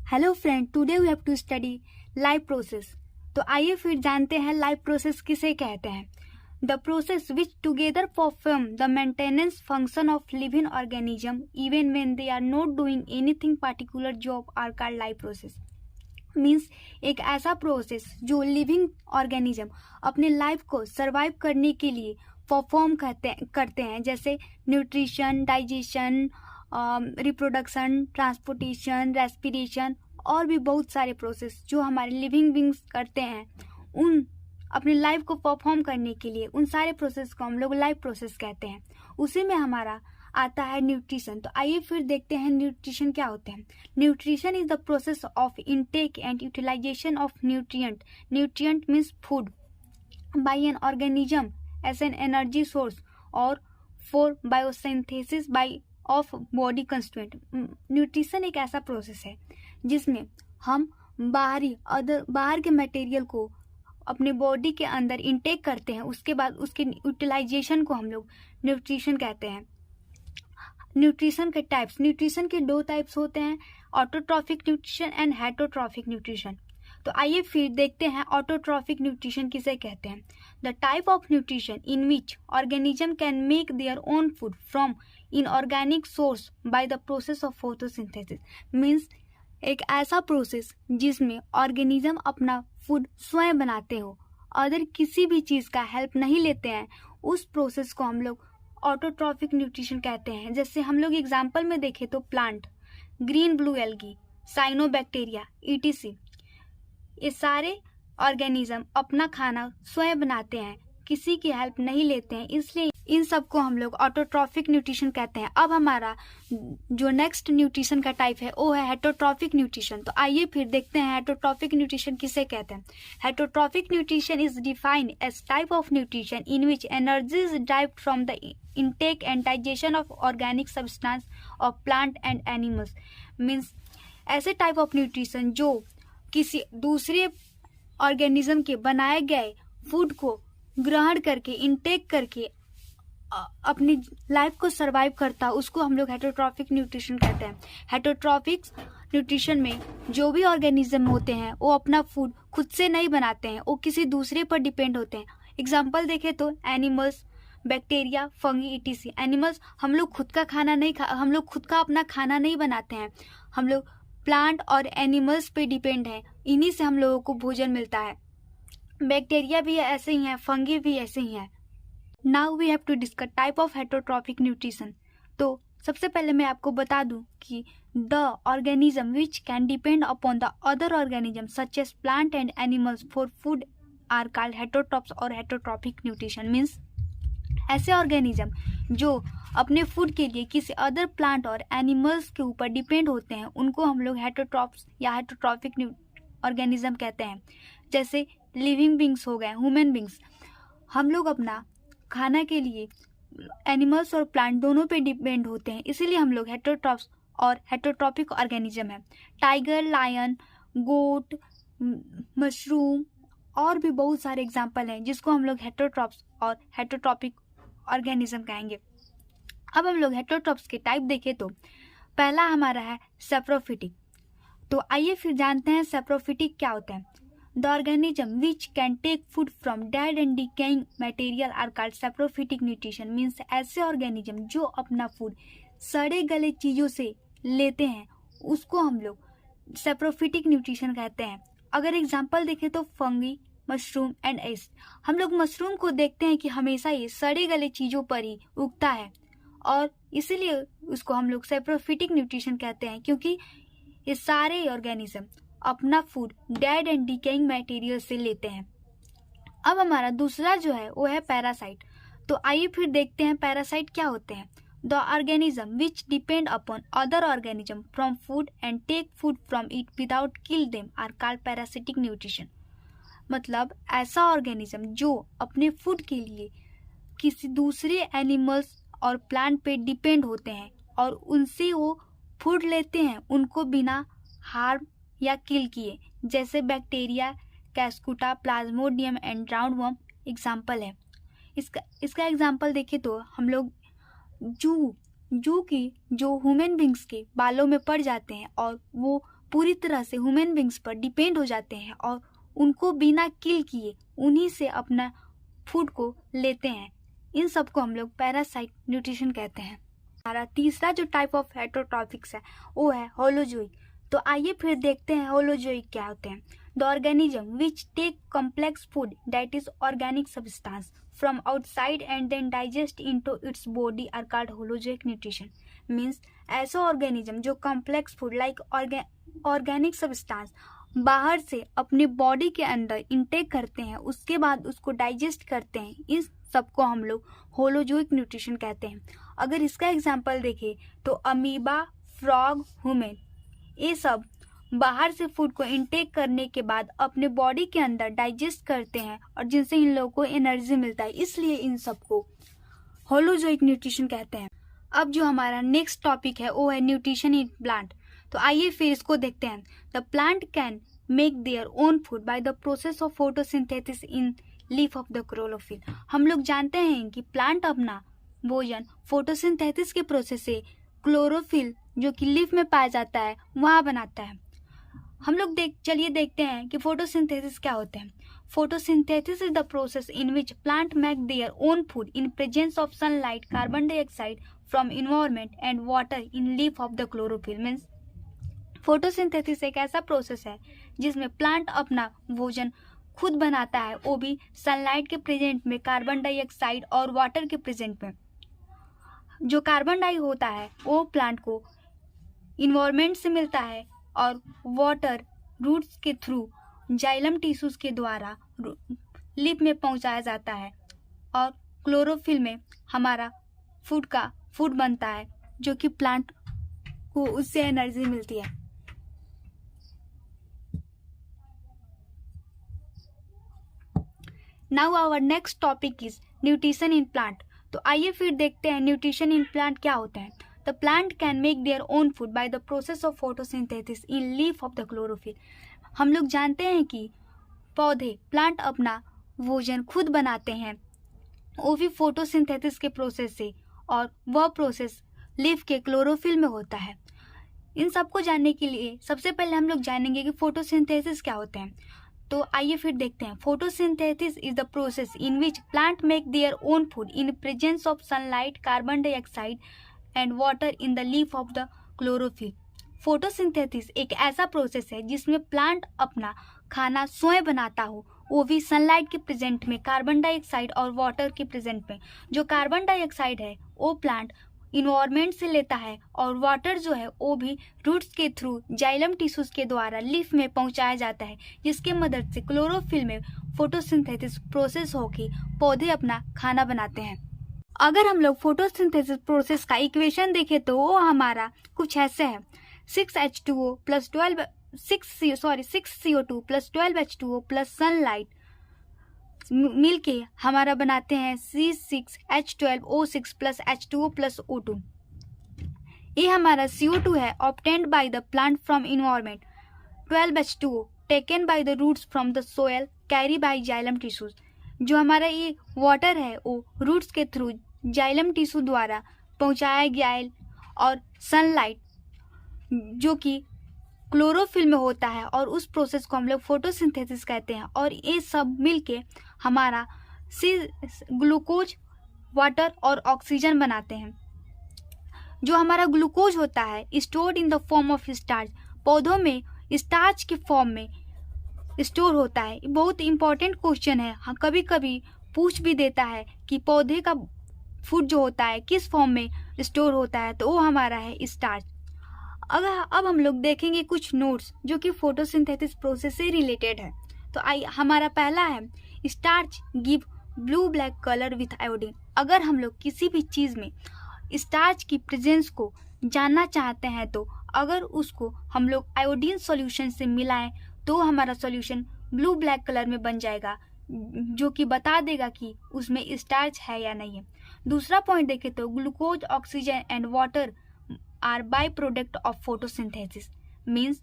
Hello friend, today we have to study life process. तो आइए फिर जानते हैं लाइफ प्रोसेस किसे कहते हैं। The process which together perform the maintenance function of living organism even when they are not doing anything particular job are called life process. Means एक ऐसा प्रोसेस जो ऑर्गेनिज्म अपने लाइफ को सर्वाइव करने के लिए परफॉर्म करते हैं, जैसे nutrition, digestion, reproduction, transportation, respiration और भी बहुत सारे प्रोसेस जो हमारे लिविंग बींग्स करते हैं। उन अपनी लाइफ को परफॉर्म करने के लिए उन सारे प्रोसेस को हम लोग लाइफ प्रोसेस कहते हैं। उसी में हमारा आता है न्यूट्रिशन। तो आइए फिर देखते हैं न्यूट्रिशन क्या होते हैं। Nutrition is the process of intake and utilization of nutrient. Nutrient means food by an organism as an energy source और for biosynthesis by of body constituent. Nutrition एक ऐसा प्रोसेस है जिसमें हम बाहर के मटेरियल को अपने बॉडी के अंदर इनटेक करते हैं, उसके बाद उसके यूटिलाइजेशन को हम लोग न्यूट्रिशन कहते हैं। न्यूट्रिशन के टाइप्स, न्यूट्रिशन के दो टाइप्स होते हैं, autotrophic nutrition and heterotrophic nutrition. तो आइए फिर देखते हैं ऑटोट्रॉफिक न्यूट्रिशन किसे कहते हैं। The type of nutrition in which organism can make their own food from inorganic source by the process of photosynthesis. Means एक ऐसा प्रोसेस जिसमें ऑर्गेनिज्म अपना फूड स्वयं बनाते हो, अदर किसी भी चीज़ का हेल्प नहीं लेते हैं, उस प्रोसेस को हम लोग ऑटोट्रॉफिक न्यूट्रिशन कहते हैं। जैसे हम लोग एग्जाम्पल में देखें तो plant, green blue algae, cyanobacteria ETC, ये सारे ऑर्गेनिज्म अपना खाना स्वयं बनाते हैं, किसी की हेल्प नहीं लेते हैं, इसलिए इन सब को हम लोग ऑटोट्रॉफिक न्यूट्रिशन कहते हैं। अब हमारा जो नेक्स्ट न्यूट्रिशन का टाइप है वो है हेटरोट्रॉफिक न्यूट्रिशन। तो आइए फिर देखते हैं हेटरोट्रॉफिक न्यूट्रिशन किसे कहते हैं। Heterotrophic nutrition is defined as type of nutrition in which energy is derived from the intake and digestion of organic substance of plant and animals। Means ऐसे टाइप ऑफ न्यूट्रिशन जो किसी दूसरे organism के बनाए गए फूड को ग्रहण करके इनटेक करके अपनी लाइफ को सरवाइव करता, उसको हम लोग हेटरोट्रॉफिक न्यूट्रिशन कहते हैं। हेटरोट्रॉफिक न्यूट्रिशन में जो भी ऑर्गेनिज्म होते हैं वो अपना फूड खुद से नहीं बनाते हैं, वो किसी दूसरे पर डिपेंड होते हैं। एग्जाम्पल देखें तो animals, bacteria, fungi ETC। Animals हम लोग खुद का अपना खाना नहीं बनाते हैं, हम लोग प्लांट और एनिमल्स पे डिपेंड हैं, इन्हीं से हम लोगों को भोजन मिलता है। बैक्टीरिया भी ऐसे ही हैं, फंगी भी ऐसे ही हैं। Now we have to discuss type of heterotrophic nutrition. तो सबसे पहले मैं आपको बता दूं कि the organism which can depend upon the other organism such as plant and animals for food are called heterotrophs और हेटरोट्रॉफिक न्यूट्रिशन। मीन्स ऐसे ऑर्गेनिज्म जो अपने फूड के लिए किसी अदर प्लांट और एनिमल्स के ऊपर डिपेंड होते हैं, उनको हम लोग हेटरोट्रॉप्स या हेटरोट्रॉफिक ऑर्गेनिज्म कहते हैं। जैसे लिविंग बींग्स हो गए, ह्यूमन बींग्स, हम लोग अपना खाना के लिए एनिमल्स और प्लांट दोनों पे डिपेंड होते हैं, इसीलिए हम लोग हेटरोट्रॉप्स और हेटरोट्रॉपिक ऑर्गेनिज्म है। टाइगर, लायन, गोट, मशरूम और भी बहुत सारे एग्जाम्पल हैं जिसको हम लोग हेटरोट्रॉप्स और हेटरोट्रॉपिक ऑर्गेनिज्म कहेंगे। अब हम लोग हेटरोट्रॉप्स के टाइप देखें तो पहला हमारा है सैप्रोफिटिक। तो आइए फिर जानते हैं सैप्रोफिटिक क्या होता है। The organism which can take food from dead and decaying material are called saprophytic nutrition. Means ऐसे ऑर्गेनिज्म जो अपना फूड सड़े गले चीज़ों से लेते हैं, उसको हम लोग सैप्रोफिटिक न्यूट्रिशन कहते हैं। अगर एग्जाम्पल देखें तो फंगी, मशरूम एंड एस। हम लोग मशरूम को देखते हैं कि हमेशा ये सड़े गले चीज़ों पर ही उगता है और इसीलिए उसको हम लोग सैप्रोफिटिक न्यूट्रिशन कहते हैं, क्योंकि ये सारे ऑर्गेनिज्म अपना food dead and decaying material से लेते हैं। अब हमारा दूसरा जो है वो है पैरासाइट। तो आइए फिर देखते हैं पैरासाइट क्या होते हैं। The organism which depend upon other organism from food and take food from it without kill them are called parasitic nutrition. मतलब ऐसा ऑर्गेनिज्म जो अपने फूड के लिए किसी दूसरे एनिमल्स और प्लांट पे डिपेंड होते हैं और उनसे वो फूड लेते हैं, उनको बिना हार्म या किल किए, जैसे bacteria, Cuscuta, Plasmodium and roundworm example है। इसका एग्जाम्पल देखें तो हम लोग जू की जो ह्यूमन बींग्स के बालों में पड़ जाते हैं और वो पूरी तरह से ह्यूमन बींग्स पर डिपेंड हो जाते हैं और उनको बिना किल किए उन्हीं से अपना फूड को लेते हैं। इन सब को हम लोग पैरासाइट न्यूट्रिशन कहते हैं। हमारा तीसरा जो टाइप ऑफ हेटरोट्रॉफिक्स है वो है होलोजोइक। तो आइए फिर देखते हैं होलोजोइक क्या होते हैं। The organism which take complex food that is organic substance from outside and then digest into its body are called holozoic nutrition. Means ऐसा ऑर्गेनिज्म जो complex food like organic substance बाहर से अपने बॉडी के अंदर इंटेक करते हैं, उसके बाद उसको डाइजेस्ट करते हैं, इस सबको हम लोग होलोजोइक न्यूट्रिशन कहते हैं। अगर इसका एग्जांपल देखें तो अमीबा, फ्रॉग, ह्यूमन, ये सब बाहर से फूड को इंटेक करने के बाद अपने बॉडी के अंदर डाइजेस्ट करते हैं और जिनसे इन लोगों को एनर्जी मिलता है, इसलिए इन सबको होलोजोइक न्यूट्रिशन कहते हैं। अब जो हमारा नेक्स्ट टॉपिक है वो है न्यूट्रिशन इन प्लांट। तो आइए फिर इसको देखते हैं। The plant can make their own food by the process of photosynthesis in leaf of the chlorophyll. हम लोग जानते हैं कि प्लांट अपना भोजन फोटोसिंथेसिस के प्रोसेस से क्लोरोफिल जो कि लीफ में पाया जाता है वहाँ बनाता है। हम लोग चलिए देखते हैं कि फोटोसिंथेसिस क्या होते हैं। Photosynthesis is the process in which plant make their own food in presence of sunlight, carbon dioxide from environment and water in leaf of the chlorophyll. Means photosynthesis एक ऐसा प्रोसेस है जिसमें प्लांट अपना भोजन खुद बनाता है, वो भी सनलाइट के प्रेजेंट में, कार्बन डाइऑक्साइड और वाटर के प्रेजेंट में। जो कार्बन डाई होता है वो प्लांट को इन्वायरमेंट से मिलता है और वाटर रूट्स के थ्रू जाइलम टिश्यूज के द्वारा लीफ में पहुंचाया जाता है और क्लोरोफिल में हमारा फूड बनता है जो कि प्लांट को उससे एनर्जी मिलती है। Now our next topic is nutrition in plant. तो आइए फिर देखते हैं न्यूट्रिशन इन प्लांट क्या होता है। The plant can make their own food by the process of photosynthesis in leaf of the chlorophyll. हम लोग जानते हैं कि प्लांट अपना भोजन खुद बनाते हैं, वो भी फोटोसिंथेसिस के प्रोसेस से, और वह प्रोसेस लीफ के क्लोरोफिल में होता है। इन सबको जानने के लिए सबसे पहले हम लोग जानेंगे कि फोटोसिंथेसिस क्या होते हैं। तो आइए फिर देखते हैं। Photosynthesis is the process in which plant make their own food in presence of sunlight, carbon dioxide and water in the leaf of the chlorophyll. Photosynthesis एक ऐसा प्रोसेस है जिसमें प्लांट अपना खाना स्वयं बनाता हो, वो भी सनलाइट के प्रेजेंट में, कार्बन डाइऑक्साइड और वाटर के प्रेजेंट में। जो कार्बन डाइऑक्साइड है वो प्लांट इन्वायरमेंट से लेता है और वाटर जो है वो भी रूट्स के थ्रू जाइलम टिश्यूज के द्वारा लीफ में पहुंचाया जाता है, जिसके मदद से क्लोरोफिल में फोटोसिंथेसिस प्रोसेस होकर पौधे अपना खाना बनाते हैं। अगर हम लोग फोटोसिंथेसिस प्रोसेस का इक्वेशन देखें तो वो हमारा कुछ ऐसे है। 6CO2 plus 12 प्लस सनलाइट मिलके हमारा बनाते हैं C6H12O6 plus H2O plus O2। ये हमारा CO2 है obtained by the plant from environment. 12H2O taken by the roots from the soil, carry by xylem tissues. जो हमारा ये वाटर है वो रूट्स के थ्रू जाइलम टिश्यू द्वारा पहुंचाया गया है, और सनलाइट जो कि क्लोरोफिल में होता है, और उस प्रोसेस को हम लोग फोटोसिंथेसिस कहते हैं। और ये सब मिलके हमारा ग्लूकोज, वाटर और ऑक्सीजन बनाते हैं। जो हमारा ग्लूकोज होता है stored in the form of starch, पौधों में स्टार्च के फॉर्म में स्टोर होता है। बहुत इंपॉर्टेंट क्वेश्चन है, हाँ कभी कभी पूछ भी देता है कि पौधे का फूड जो होता है किस फॉर्म में स्टोर होता है, तो वो हमारा है स्टार्च। अब हम लोग देखेंगे कुछ नोट्स जो कि फोटोसिंथेसिस प्रोसेस से रिलेटेड है। तो हमारा पहला है starch give blue black colour with iodine. अगर हम लोग किसी भी चीज़ में स्टार्च की प्रेजेंस को जानना चाहते हैं तो अगर उसको हम लोग आयोडीन सॉल्यूशन से मिलाएं तो हमारा सॉल्यूशन ब्लू ब्लैक कलर में बन जाएगा, जो कि बता देगा कि उसमें स्टार्च है या नहीं है। दूसरा पॉइंट देखें तो glucose, oxygen and water are by product of photosynthesis. Means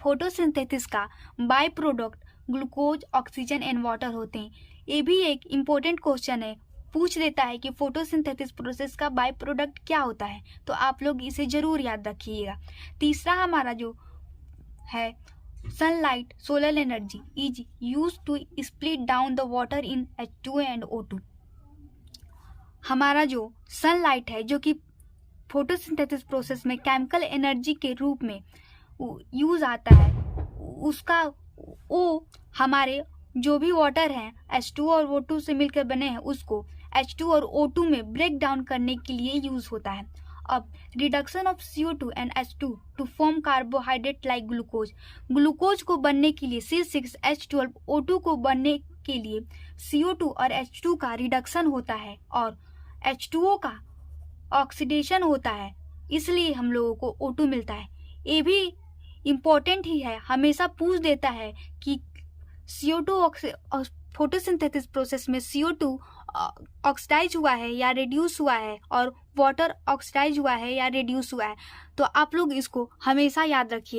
photosynthesis का by product glucose, oxygen and water होते हैं। ये भी एक इम्पोर्टेंट क्वेश्चन है, पूछ देता है कि फोटोसिंथेसिस प्रोसेस का बाय प्रोडक्ट क्या होता है, तो आप लोग इसे जरूर याद रखिएगा। तीसरा हमारा जो है sunlight, solar energy is used to split down the water in H2O and O2. हमारा जो सनलाइट है जो कि फोटोसिंथेसिस प्रोसेस में केमिकल एनर्जी के रूप में यूज आता है, उसका वो हमारे जो भी वाटर हैं H2O और O2 से मिलकर बने हैं उसको H2 और O2 में ब्रेक डाउन करने के लिए यूज होता है. अब reduction of CO2 and H2 to form carbohydrate like glucose. Glucose को बनने के लिए C6H12O2 को बनने के लिए CO2 और H2 का रिडक्शन होता है और H2O का ऑक्सीडेशन होता है, इसलिए हम लोगों को O2 मिलता है. ये भी इम्पोर्टेंट ही है, हमेशा पूछ देता है कि CO2 फोटोसिंथेसिस प्रोसेस में CO2 ऑक्सीडाइज हुआ है या रिड्यूस हुआ है और वाटर ऑक्सीडाइज हुआ है या रिड्यूस हुआ है. तो आप लोग इसको हमेशा याद रखिएगा.